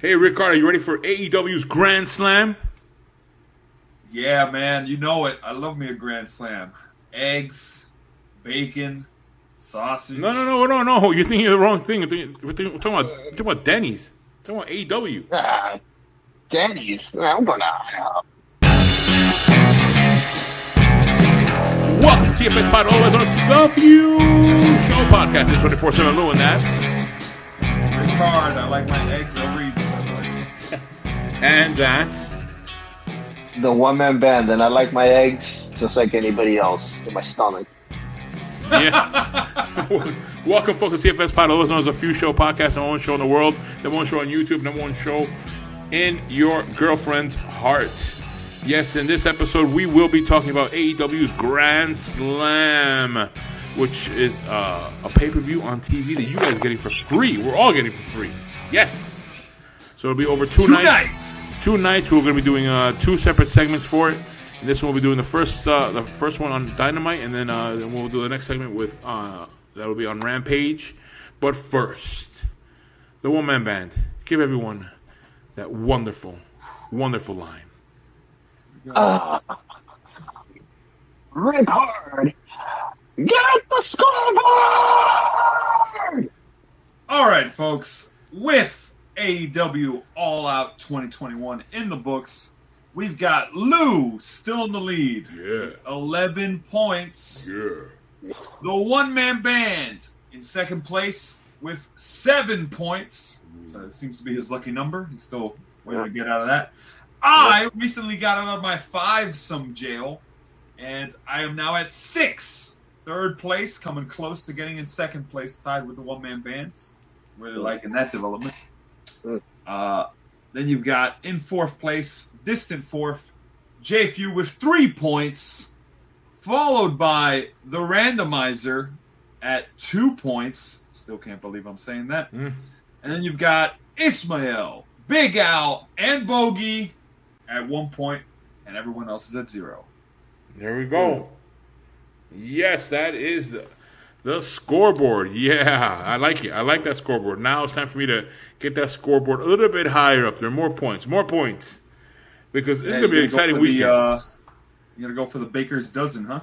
Hey, Ric-Hard, are you ready for AEW's Grand Slam? Yeah, man, you know it. I love me a Grand Slam. Eggs, bacon, sausage. No. You're thinking of the wrong thing. We're talking about Denny's. We're talking about AEW. Denny's? I'm going to... Welcome to TFS Pod, always on the Few Show Podcast. It's 24/7 Lou, and that's... Ric-Hard, I like my eggs over easy. And that's... The one-man band, and I like my eggs just like anybody else in my stomach. Yeah. Welcome, folks, to TFS Pod, always known as the Few Show Podcast, number one show in the world, number one show on YouTube, number one show in your girlfriend's heart. Yes, in this episode, we will be talking about AEW's Grand Slam, which is a pay-per-view on TV that you guys are getting for free. We're all getting for free. Yes. So it'll be over two nights. 2 nights. We're going to be doing 2 separate segments for it. And this one we'll be doing the first one on Dynamite, and then we'll do the next segment with that'll be on Rampage. But first, the one-man band. Give everyone that wonderful, wonderful line. Ric-Hard, get the scoreboard! All right, folks. With AEW All Out 2021 in the books, we've got Lou still in the lead. Yeah. 11 points. Yeah. The one-man band in second place with 7 points. So it seems to be his lucky number. He's still waiting to get out of that. I recently got out of my 5-some jail, and I am now at 6. Third place, coming close to getting in second place, tied with the one-man band. Really liking that development. Then you've got in fourth place, distant fourth, JFU with 3 points, followed by the randomizer at 2 points. Still can't believe I'm saying that. And then you've got Ismael, Big Al, and Bogey at 1 point, and everyone else is at 0. There we go. Yes, that is the scoreboard. Yeah, I like it. I like that scoreboard. Now it's time for me to get that scoreboard a little bit higher up there. More points. Because it's going to be an exciting weekend. You're going to go for the baker's dozen, huh?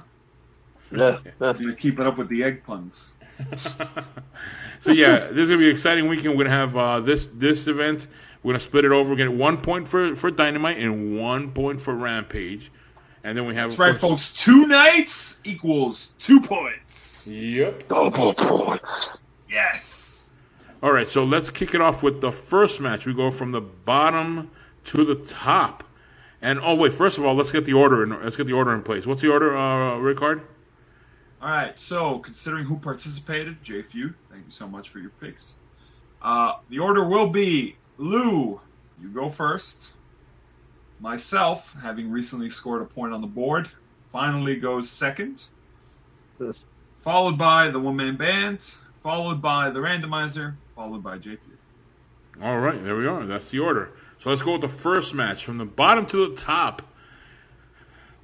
Yeah. You're going to keep it up with the egg puns. So, yeah, this is going to be an exciting weekend. We're going to have this event. We're going to split it over. We're going to get 1 point for Dynamite and 1 point for Rampage. And then we have... That's right, folks. 2 nights equals 2 points. Yep. Double points. Yes. All right, so let's kick it off with the first match. We go from the bottom to the top. And, first of all, let's get the order in place. What's the order, Ric-Hard? All right, so considering who participated, JFU, thank you so much for your picks. The order will be Lou, you go first. Myself, having recently scored a point on the board, finally goes second. Followed by the one-man band, followed by the randomizer, followed by JFU. All right, there we are. That's the order. So let's go with the first match from the bottom to the top.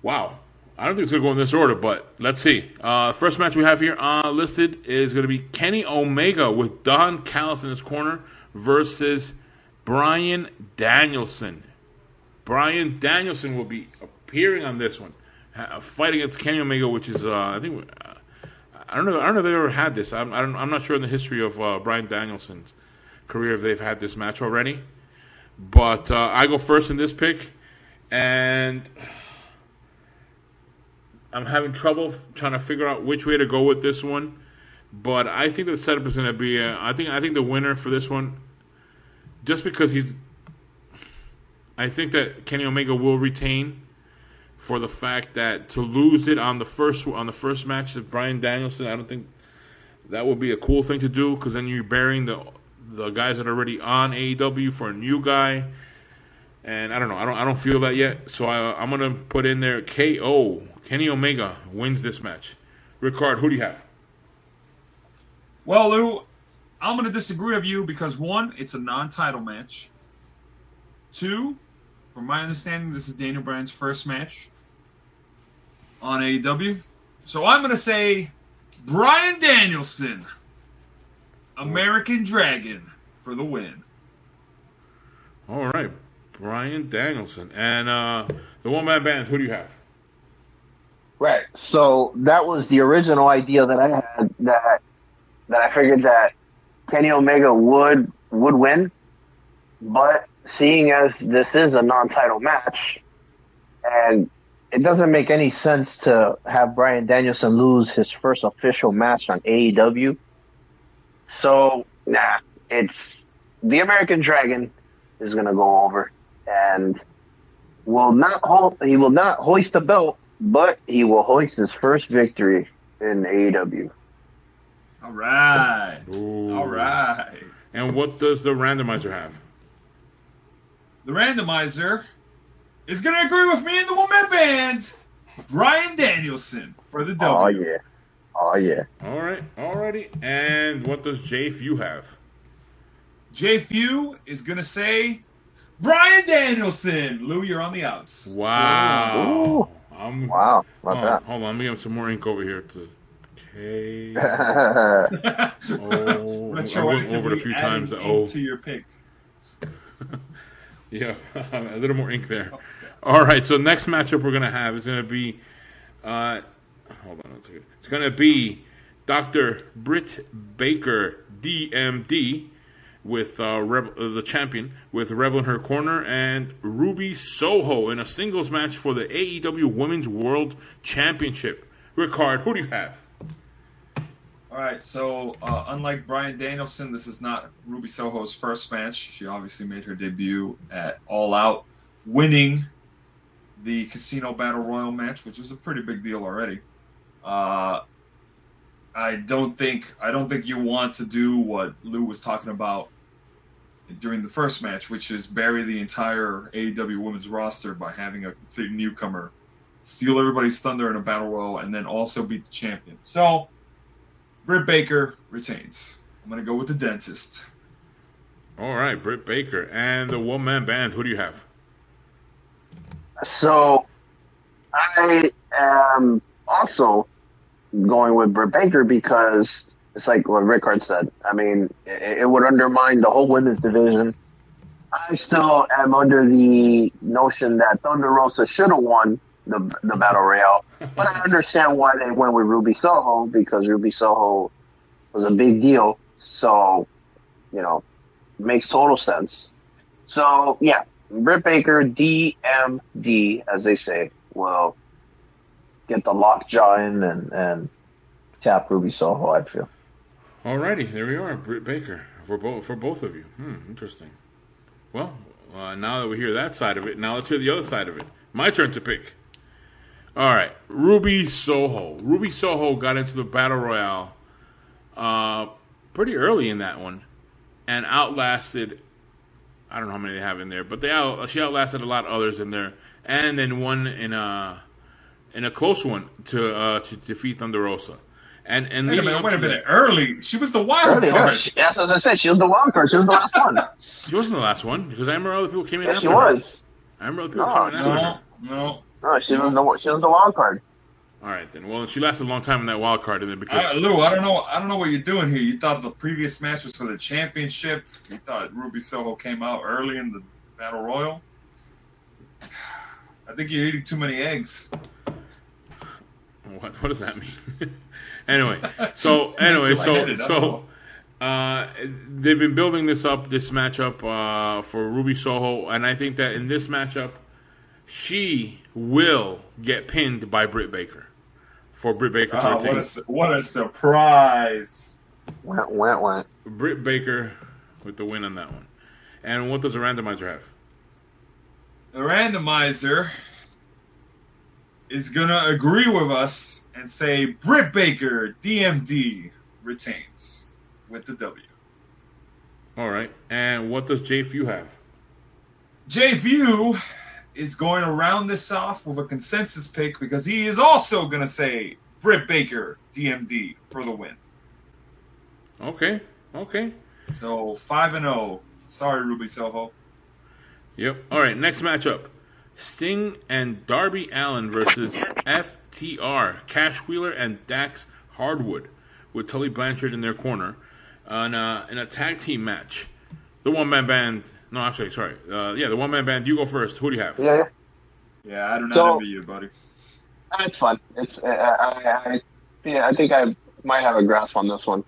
Wow. I don't think it's going to go in this order, but let's see. First match we have here listed is going to be Kenny Omega with Don Callis in his corner versus Brian Danielson. Brian Danielson will be appearing on this one, fighting against Kenny Omega, which is I don't know if they ever had this. I'm not sure in the history of Brian Danielson's career if they've had this match already. But I go first in this pick, and I'm having trouble trying to figure out which way to go with this one. But I think the setup is going to be I think the winner for this one, just because I think that Kenny Omega will retain for the fact that to lose it on the first match of Brian Danielson, I don't think that would be a cool thing to do, because then you're burying the guys that are already on AEW for a new guy, and I don't know. I don't feel that yet, so I'm gonna put in there KO. Kenny Omega wins this match. Ric-Hard, who do you have? Well, Lou, I'm gonna disagree with you because 1, it's a non-title match. 2, from my understanding, this is Daniel Bryan's first match on AEW. So I'm going to say Brian Danielson, American Dragon, for the win. Bryan Danielson. And the one-man band, who do you have? Right. So that was the original idea that I had, that I figured that Kenny Omega would win, but seeing as this is a non-title match, and it doesn't make any sense to have Bryan Danielson lose his first official match on AEW. So, it's the American Dragon is going to go over, and he will not hoist the belt, but he will hoist his first victory in AEW. All right. Ooh. All right. And what does the randomizer have? The randomizer is going to agree with me in the one-man band, Bryan Danielson for the W. Oh, yeah. All right. Alrighty. And what does Jay Few have? Jay Few is going to say Bryan Danielson. Lou, you're on the outs. Wow. Ooh. Wow. About that. Hold on. Let me get some more ink over here. I went over it a few times. To your pick. Yeah, a little more ink there. All right, so next matchup we're going to have is going to be, hold on one second. It's going to be Dr. Britt Baker, D.M.D., with the champion, with Rebel in her corner, and Ruby Soho in a singles match for the AEW Women's World Championship. Ric-Hard, who do you have? All right, so unlike Bryan Danielson, this is not Ruby Soho's first match. She obviously made her debut at All Out, winning the Casino Battle Royal match, which was a pretty big deal already. I don't think you want to do what Lou was talking about during the first match, which is bury the entire AEW Women's roster by having a complete newcomer steal everybody's thunder in a Battle Royal and then also beat the champion. So Britt Baker retains. I'm going to go with the dentist. All right, Britt Baker. And the one-man band, who do you have? So, I am also going with Britt Baker because it's like what Ric-Hard said. I mean, it would undermine the whole women's division. I still am under the notion that Thunder Rosa should have won the Battle Royale, but I understand why they went with Ruby Soho, because Ruby Soho was a big deal. So, makes total sense. So, yeah, Britt Baker, D.M.D., as they say, will get the lockjaw in and tap Ruby Soho, I feel. Alrighty, there we are, Britt Baker, for both of you. Interesting. Well, now that we hear that side of it, now let's hear the other side of it. My turn to pick. All right, Ruby Soho. Ruby Soho got into the Battle Royale pretty early in that one and outlasted, I don't know how many they have in there, but she outlasted a lot of others in there, and then won in a close one to defeat Thunder Rosa. And wait a minute, early. She was the wild card. That's what I said. She was the wild card. She was the last one. She wasn't the last one, because I remember other people came in after she her. was. I remember other people came in after her. No, she was the wild card. All right, then. Well, she lasted a long time in that wild card, and then because Lou, I don't know what you're doing here. You thought the previous match was for the championship. You thought Ruby Soho came out early in the Battle Royal. I think you're eating too many eggs. What does that mean? Anyway, they've been building this matchup for Ruby Soho, and I think that in this matchup, she will get pinned by Britt Baker for Britt Baker to retain. What a surprise! Went. Britt Baker with the win on that one. And what does the randomizer have? The randomizer is going to agree with us and say Britt Baker, DMD, retains with the W. All right. And what does Jay Few have? Jay Few is going to round this off with a consensus pick because he is also going to say Britt Baker, DMD, for the win. Okay. So 5-0. Sorry, Ruby Soho. Yep. All right. Next matchup: Sting and Darby Allin versus FTR, Cash Wheeler and Dax Harwood, with Tully Blanchard in their corner, in a tag team match. The one-man band, No, actually, sorry. The one-man band. You go first. Who do you have? Yeah, Yeah, I do not So- envy you, buddy. it's fun. It's I think I might have a grasp on this one.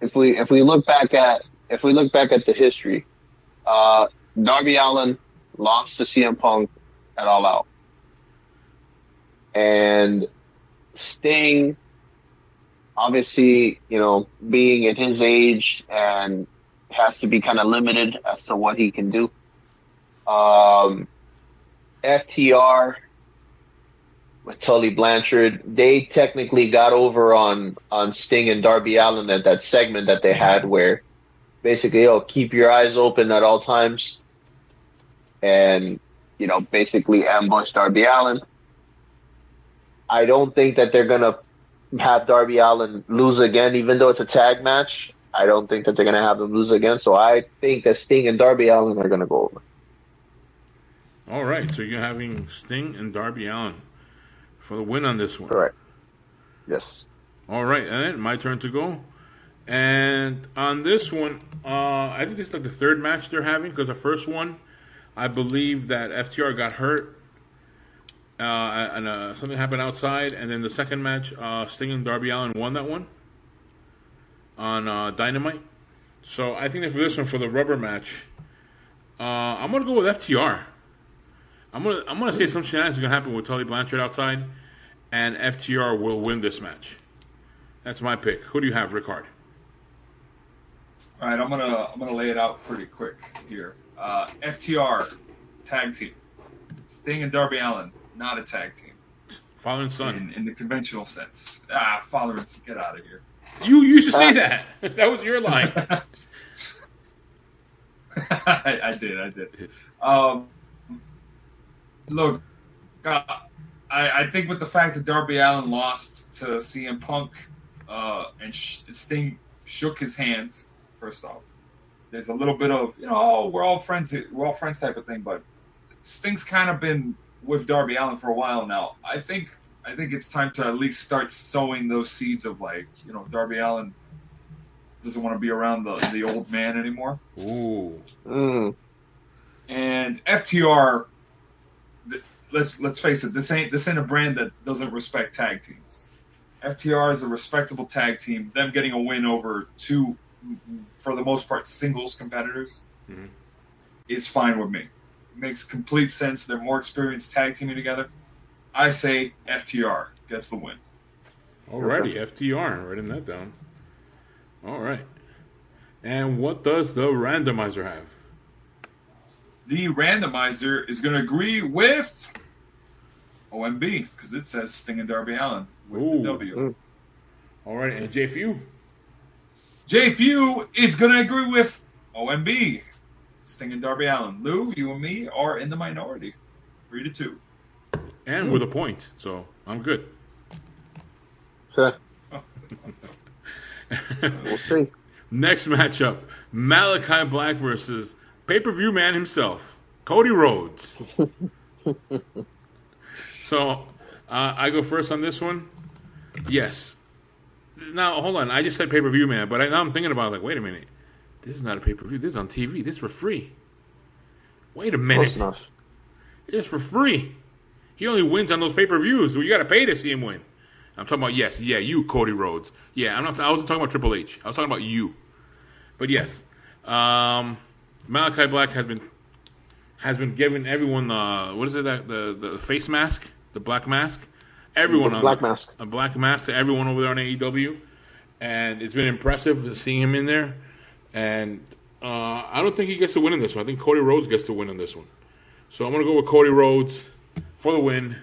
If we look back at the history, Darby Allin lost to CM Punk at All Out, and Sting, obviously, being at his age and has to be kind of limited as to what he can do. FTR with Tully Blanchard, they technically got over on Sting and Darby Allin at that segment that they had where basically, keep your eyes open at all times and, basically ambush Darby Allin. I don't think that they're going to have Darby Allin lose again, even though it's a tag match. I don't think that they're going to have them lose again. So I think that Sting and Darby Allin are going to go over. All right, so you're having Sting and Darby Allin for the win on this one. Correct. Yes. All right, and then my turn to go. And on this one, I think it's like the third match they're having, because the first one, I believe that FTR got hurt and something happened outside. And then the second match, Sting and Darby Allin won that one on Dynamite. So I think that for this one, for the rubber match, I'm going to go with FTR. I'm gonna say some shenanigans are gonna happen with Tully Blanchard outside, and FTR will win this match. That's my pick. Who do you have, Ric-Hard? All right, I'm gonna lay it out pretty quick here. FTR tag team. Sting and Darby Allin, not a tag team. Father and son. In the conventional sense. Father and son, get out of here. You used to say that. That was your line. I did. Look, I think with the fact that Darby Allin lost to CM Punk and Sting shook his hand, first off, there's a little bit of, we're all friends type of thing, but Sting's kind of been with Darby Allin for a while now. I think it's time to at least start sowing those seeds of Darby Allin doesn't want to be around the old man anymore. Ooh. And FTR, let's face it, this ain't a brand that doesn't respect tag teams. FTR is a respectable tag team. Them getting a win over two, for the most part, singles competitors is fine with me. Makes complete sense. They're more experienced tag teaming together. I say FTR gets the win. Alrighty, FTR. Writing that down. All right. And what does the randomizer have? The randomizer is going to agree with OMB because it says Sting and Darby Allin with the W. All right, and J Few? J Few is going to agree with OMB, Sting and Darby Allin. Lou, you and me are in the minority, 3-2. And with a point, so I'm good. Sure. We'll see. Next matchup, Malakai Black versus pay-per-view man himself, Cody Rhodes. So, I go first on this one. Yes. Now, hold on. I just said pay-per-view man, but now I'm thinking about it, wait a minute. This is not a pay-per-view. This is on TV. This is for free. Wait a minute. Close enough. It's for free. He only wins on those pay-per-views. So you got to pay to see him win. I'm talking about, you, Cody Rhodes. Yeah, I wasn't talking about Triple H. I was talking about you. But yes, Malakai Black has been giving everyone what is it, the face mask, the black mask, everyone on black mask, a black mask to everyone over there on AEW, and it's been impressive seeing him in there. And I don't think he gets to win in this one. I think Cody Rhodes gets to win in this one. So I'm gonna go with Cody Rhodes for the win.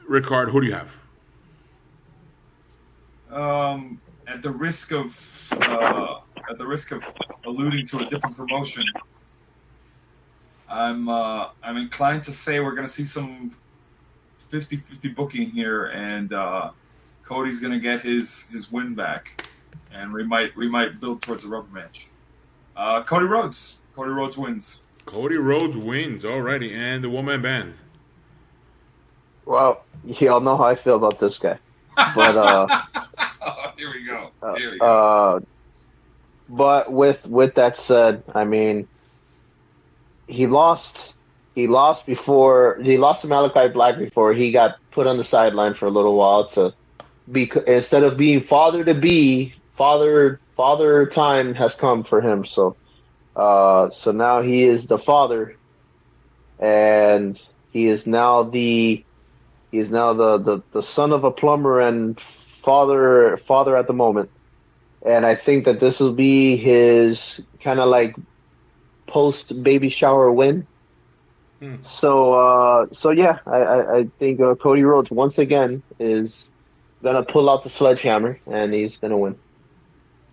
Ric-Hard, who do you have? At the risk of alluding to a different promotion, I'm inclined to say we're going to see some 50-50 booking here, and Cody's going to get his win back, and we might build towards a rubber match. Cody Rhodes wins. Cody Rhodes wins. Alrighty, and the one-man band. Well, y'all know how I feel about this guy, but Here we go. But with that said, I mean, he lost to Malakai Black before he got put on the sideline for a little while to be, instead of being father to be, father time has come for him. So now he is the father, and he is now the son of a plumber and father at the moment. And I think that this will be his kind of like post baby shower win. So yeah, I think Cody Rhodes once again is gonna pull out the sledgehammer and he's gonna win.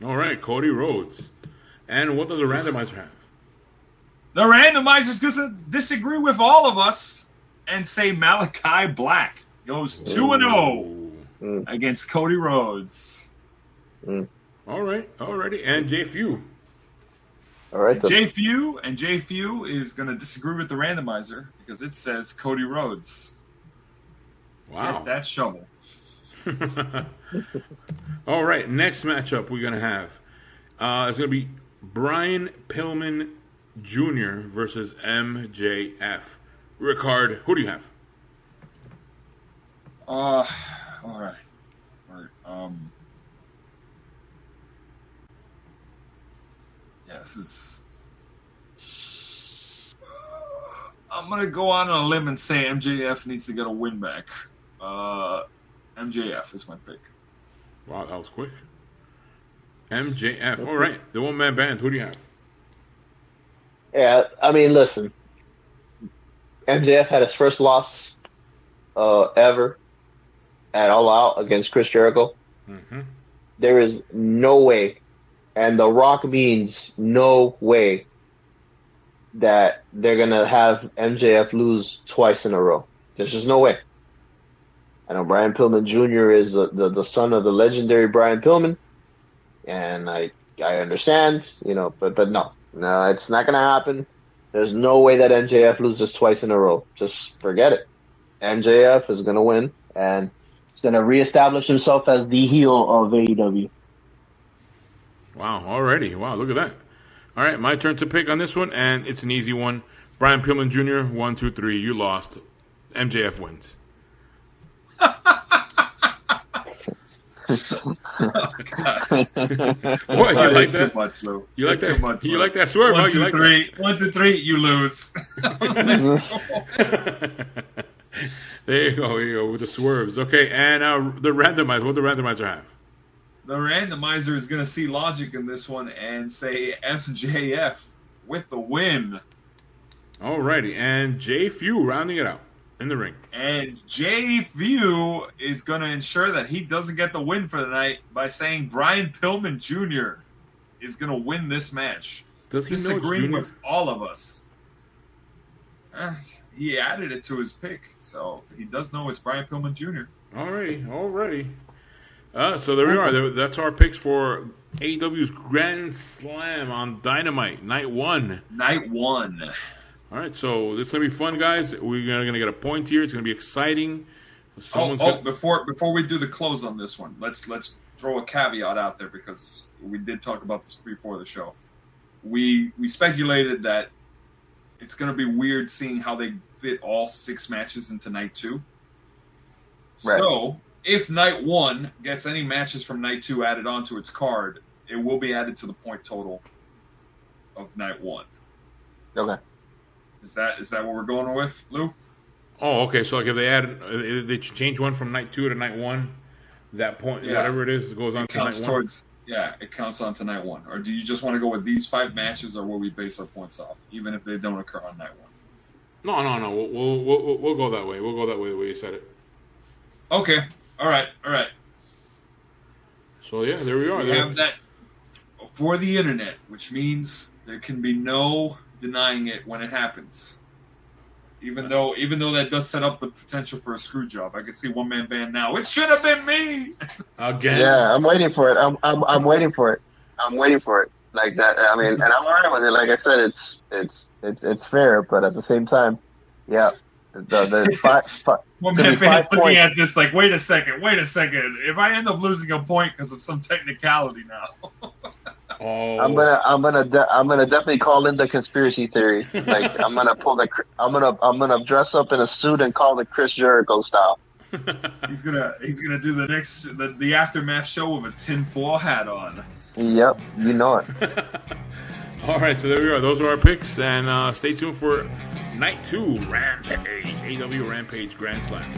All right, Cody Rhodes. And what does the randomizer have? The randomizer's gonna disagree with all of us and say Malakai Black goes 2-0 against Cody Rhodes. All right, alrighty. And Jay Few. All right. Jay Few is going to disagree with the randomizer because it says Cody Rhodes. Wow. Get that shovel. All right, next matchup we're going to have. It's going to be Brian Pillman Jr. versus MJF. Ric-Hard, who do you have? All right. Yeah, this is. I'm gonna go on a limb and say MJF needs to get a win back. MJF is my pick. Wow, that was quick. MJF. All right, the one-man band. Who do you have? Yeah, I mean, listen. MJF had his first loss ever at All Out against Chris Jericho. Mm-hmm. There is no way, and The Rock means no way, that they're going to have MJF lose twice in a row. There's just no way. I know Brian Pillman Jr. is the son of the legendary Brian Pillman, and I understand, but no, it's not going to happen. There's no way that MJF loses twice in a row. Just forget it. MJF is going to win, and he's going to reestablish himself as the heel of AEW. Wow, already. Wow, look at that. All right, my turn to pick on this one, and it's an easy one. Brian Pillman Jr., 1, 2, 3. You lost. MJF wins. What, you like that? Too much, Lou. You like that? Too much, You like that swerve? 1, 2, You like 3. 1, 2, 3. You lose. There you go. With the swerves. Okay, and the randomizer. What the randomizer have? The randomizer is going to see logic in this one and say MJF with the win. Alrighty, and Jay Few rounding it out in the ring. And Jay Few is going to ensure that he doesn't get the win for the night by saying Brian Pillman Jr. is going to win this match. Does he Disagreeing know with all of us. He added it to his pick, so he does know it's Brian Pillman Jr. Alrighty. So there we are. That's our picks for AEW's Grand Slam on Dynamite, Night 1. Night 1. All right, so this is going to be fun, guys. We're going to get a point here. It's going to be exciting. Before we do the close on this one, let's throw a caveat out there because we did talk about this before the show. We speculated that it's going to be weird seeing how they fit all 6 matches into Night 2. Right. So, if Night 1 gets any matches from Night 2 added onto its card, it will be added to the point total of Night 1. Okay. Is that what we're going with, Lou? Oh, okay. So, like, if they change one from Night 2 to Night 1, that point, whatever it is, goes on to Night 1? It counts on to Night 1. Or do you just want to go with these 5 matches, or will we base our points off, even if they don't occur on Night 1? No. We'll go that way. We'll go that way the way you said it. Okay. All right. So, yeah, there we are. We have that for the internet, which means there can be no denying it when it happens. Even though that does set up the potential for a screw job. I can see one-man band now. It should have been me! Again. Yeah, I'm waiting for it. I'm waiting for it. I'm waiting for it. Like that. I mean, and I'm alright with it. Like I said, it's fair, but at the same time, yeah. The one-man band's looking at this like, wait a second. If I end up losing a point because of some technicality now. Oh, I'm gonna definitely call in the conspiracy theory. Like I'm gonna dress up in a suit and call it Chris Jericho style. He's gonna do the aftermath show with a tinfoil hat on. Yep, you know it. All right, so there we are. Those are our picks, and stay tuned for Night 2 Rampage, AEW Rampage Grand Slam.